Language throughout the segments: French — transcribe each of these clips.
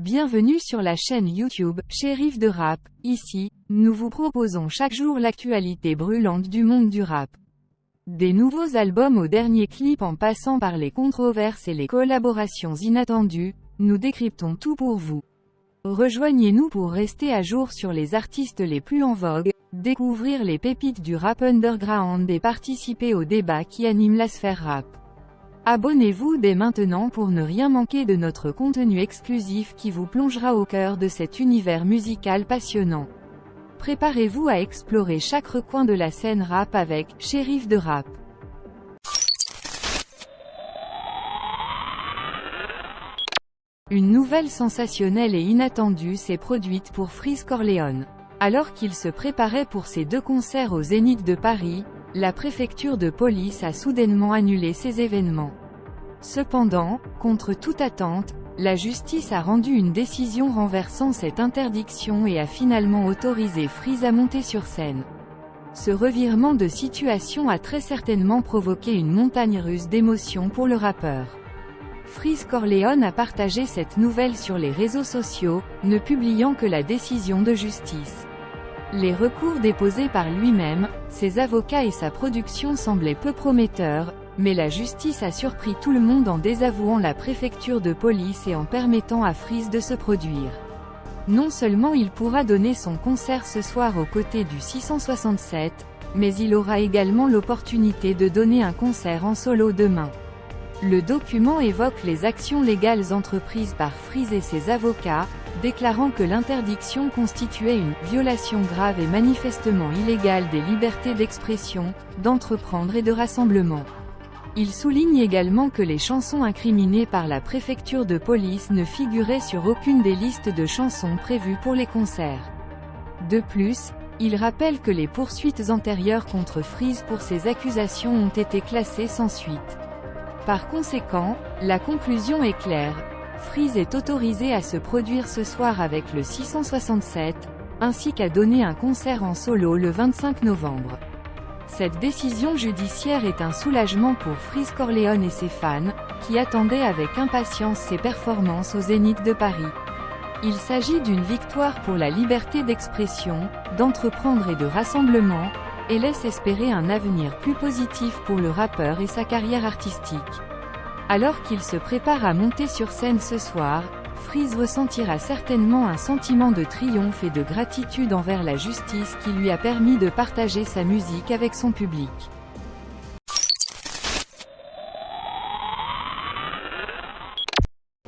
Bienvenue sur la chaîne YouTube, Shérif de Rap. Ici, nous vous proposons chaque jour l'actualité brûlante du monde du rap. Des nouveaux albums aux derniers clips en passant par les controverses et les collaborations inattendues, nous décryptons tout pour vous. Rejoignez-nous pour rester à jour sur les artistes les plus en vogue, découvrir les pépites du rap underground et participer aux débats qui animent la sphère rap. Abonnez-vous dès maintenant pour ne rien manquer de notre contenu exclusif qui vous plongera au cœur de cet univers musical passionnant. Préparez-vous à explorer chaque recoin de la scène rap avec Shérif de Rap. Une nouvelle sensationnelle et inattendue s'est produite pour Freeze Corleone. Alors qu'il se préparait pour ses 2 concerts au Zénith de Paris, la préfecture de police a soudainement annulé ces événements. Cependant, contre toute attente, la justice a rendu une décision renversant cette interdiction et a finalement autorisé Freeze à monter sur scène. Ce revirement de situation a très certainement provoqué une montagne russe d'émotions pour le rappeur. Freeze Corleone a partagé cette nouvelle sur les réseaux sociaux, ne publiant que la décision de justice. Les recours déposés par lui-même, ses avocats et sa production semblaient peu prometteurs, mais la justice a surpris tout le monde en désavouant la préfecture de police et en permettant à Freeze de se produire. Non seulement il pourra donner son concert ce soir aux côtés du 667, mais il aura également l'opportunité de donner un concert en solo demain. Le document évoque les actions légales entreprises par Freeze et ses avocats, déclarant que l'interdiction constituait une « violation grave et manifestement illégale des libertés d'expression, d'entreprendre et de rassemblement ». Il souligne également que les chansons incriminées par la préfecture de police ne figuraient sur aucune des listes de chansons prévues pour les concerts. De plus, il rappelle que les poursuites antérieures contre Freeze pour ces accusations ont été classées sans suite. Par conséquent, la conclusion est claire. Freeze est autorisé à se produire ce soir avec le 667, ainsi qu'à donner un concert en solo le 25 novembre. Cette décision judiciaire est un soulagement pour Freeze Corleone et ses fans, qui attendaient avec impatience ses performances au Zénith de Paris. Il s'agit d'une victoire pour la liberté d'expression, d'entreprendre et de rassemblement, et laisse espérer un avenir plus positif pour le rappeur et sa carrière artistique. Alors qu'il se prépare à monter sur scène ce soir, Freeze ressentira certainement un sentiment de triomphe et de gratitude envers la justice qui lui a permis de partager sa musique avec son public.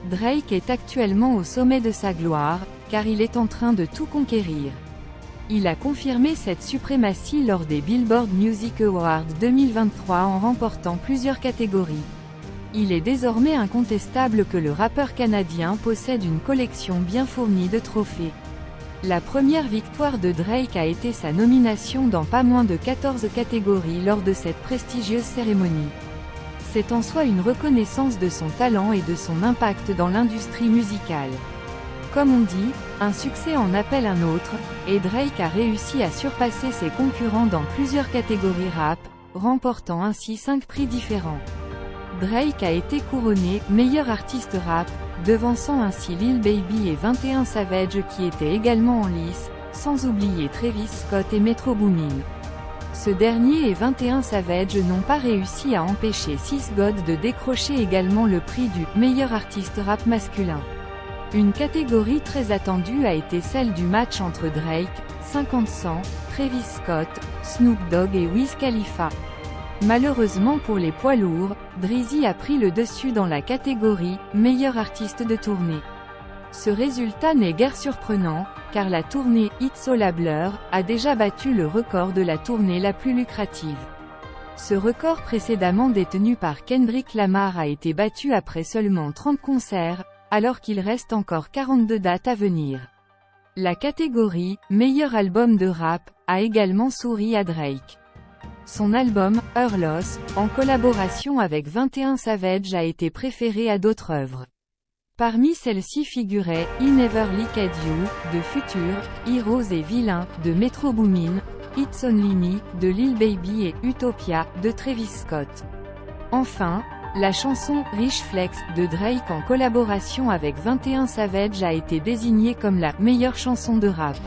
Drake est actuellement au sommet de sa gloire, car il est en train de tout conquérir. Il a confirmé cette suprématie lors des Billboard Music Awards 2023 en remportant plusieurs catégories. Il est désormais incontestable que le rappeur canadien possède une collection bien fournie de trophées. La première victoire de Drake a été sa nomination dans pas moins de 14 catégories lors de cette prestigieuse cérémonie. C'est en soi une reconnaissance de son talent et de son impact dans l'industrie musicale. Comme on dit, un succès en appelle un autre, et Drake a réussi à surpasser ses concurrents dans plusieurs catégories rap, remportant ainsi 5 prix différents. Drake a été couronné meilleur artiste rap, devançant ainsi Lil Baby et 21 Savage qui étaient également en lice, sans oublier Travis Scott et Metro Boomin. Ce dernier et 21 Savage n'ont pas réussi à empêcher 6 God de décrocher également le prix du meilleur artiste rap masculin. Une catégorie très attendue a été celle du match entre Drake, 50 Cent, Travis Scott, Snoop Dogg et Wiz Khalifa. Malheureusement pour les poids lourds, Drizzy a pris le dessus dans la catégorie « meilleur artiste de tournée ». Ce résultat n'est guère surprenant, car la tournée « It's All a Blur » a déjà battu le record de la tournée la plus lucrative. Ce record précédemment détenu par Kendrick Lamar a été battu après seulement 30 concerts, alors qu'il reste encore 42 dates à venir. La catégorie « meilleur album de rap » a également souri à Drake. Son album, Her Loss, en collaboration avec 21 Savage a été préféré à d'autres œuvres. Parmi celles-ci figuraient « I Never Look at You » de Future, Heroes et Villain, de Metro Boomin, It's Only Me, de Lil Baby et Utopia, de Travis Scott. Enfin, La chanson « Rich Flex » de Drake en collaboration avec 21 Savage a été désignée comme la « meilleure chanson de rap ».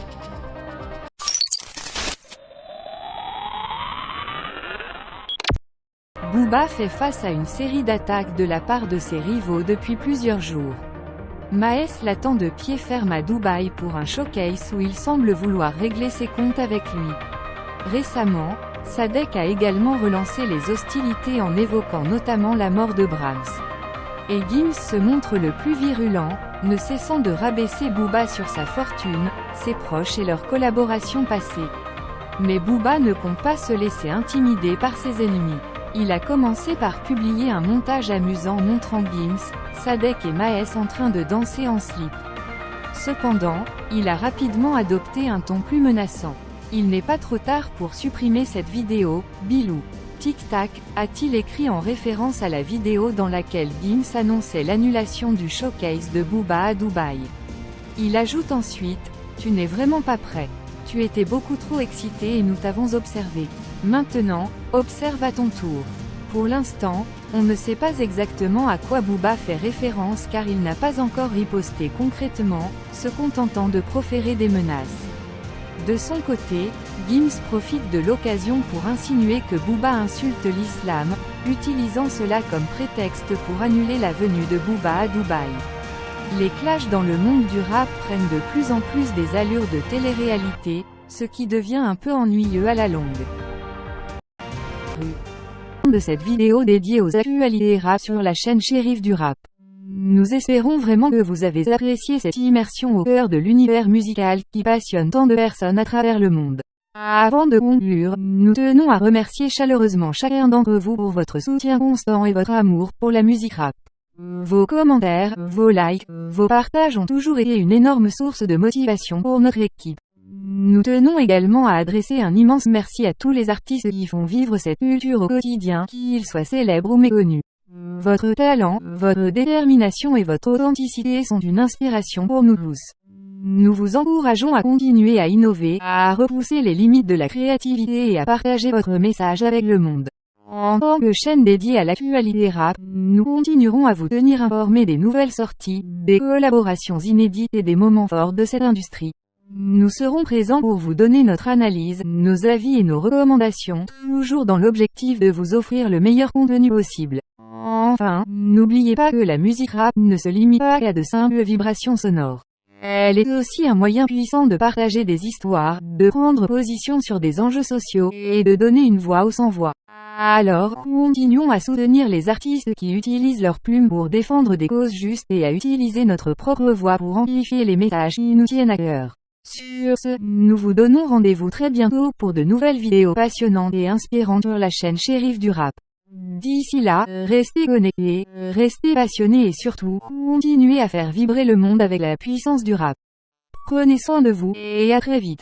Booba fait face à une série d'attaques de la part de ses rivaux depuis plusieurs jours. Maes l'attend de pied ferme à Dubaï pour un showcase où il semble vouloir régler ses comptes avec lui. Récemment, Sadek a également relancé les hostilités en évoquant notamment la mort de Brahms. Et Gims se montre le plus virulent, ne cessant de rabaisser Booba sur sa fortune, ses proches et leurs collaborations passées. Mais Booba ne compte pas se laisser intimider par ses ennemis. Il a commencé par publier un montage amusant montrant Gims, Sadek et Maes en train de danser en slip. Cependant, il a rapidement adopté un ton plus menaçant. Il n'est pas trop tard pour supprimer cette vidéo, Bilou. Tic Tac, a-t-il écrit en référence à la vidéo dans laquelle Gims annonçait l'annulation du showcase de Booba à Dubaï. Il ajoute ensuite, « Tu n'es vraiment pas prêt. Tu étais beaucoup trop excité et nous t'avons observé. Maintenant, observe à ton tour. » Pour l'instant, on ne sait pas exactement à quoi Booba fait référence car il n'a pas encore riposté concrètement, se contentant de proférer des menaces. De son côté, Gims profite de l'occasion pour insinuer que Booba insulte l'islam, utilisant cela comme prétexte pour annuler la venue de Booba à Dubaï. Les clashs dans le monde du rap prennent de plus en plus des allures de télé-réalité, ce qui devient un peu ennuyeux à la longue. De cette vidéo dédiée aux actualités rap sur la chaîne Shérif du Rap. Nous espérons vraiment que vous avez apprécié cette immersion au cœur de l'univers musical qui passionne tant de personnes à travers le monde. Avant de conclure, nous tenons à remercier chaleureusement chacun d'entre vous pour votre soutien constant et votre amour pour la musique rap. Vos commentaires, vos likes, vos partages ont toujours été une énorme source de motivation pour notre équipe. Nous tenons également à adresser un immense merci à tous les artistes qui font vivre cette culture au quotidien, qu'ils soient célèbres ou méconnus. Votre talent, votre détermination et votre authenticité sont une inspiration pour nous tous. Nous vous encourageons à continuer à innover, à repousser les limites de la créativité et à partager votre message avec le monde. En tant que chaîne dédiée à l'actualité rap, nous continuerons à vous tenir informés des nouvelles sorties, des collaborations inédites et des moments forts de cette industrie. Nous serons présents pour vous donner notre analyse, nos avis et nos recommandations, toujours dans l'objectif de vous offrir le meilleur contenu possible. Enfin, n'oubliez pas que la musique rap ne se limite pas à de simples vibrations sonores. Elle est aussi un moyen puissant de partager des histoires, de prendre position sur des enjeux sociaux, et de donner une voix aux sans-voix. Alors, continuons à soutenir les artistes qui utilisent leurs plumes pour défendre des causes justes et à utiliser notre propre voix pour amplifier les messages qui nous tiennent à cœur. Sur ce, nous vous donnons rendez-vous très bientôt pour de nouvelles vidéos passionnantes et inspirantes sur la chaîne Shérif du Rap. D'ici là, restez connectés, restez passionnés et surtout, continuez à faire vibrer le monde avec la puissance du rap. Prenez soin de vous, et à très vite.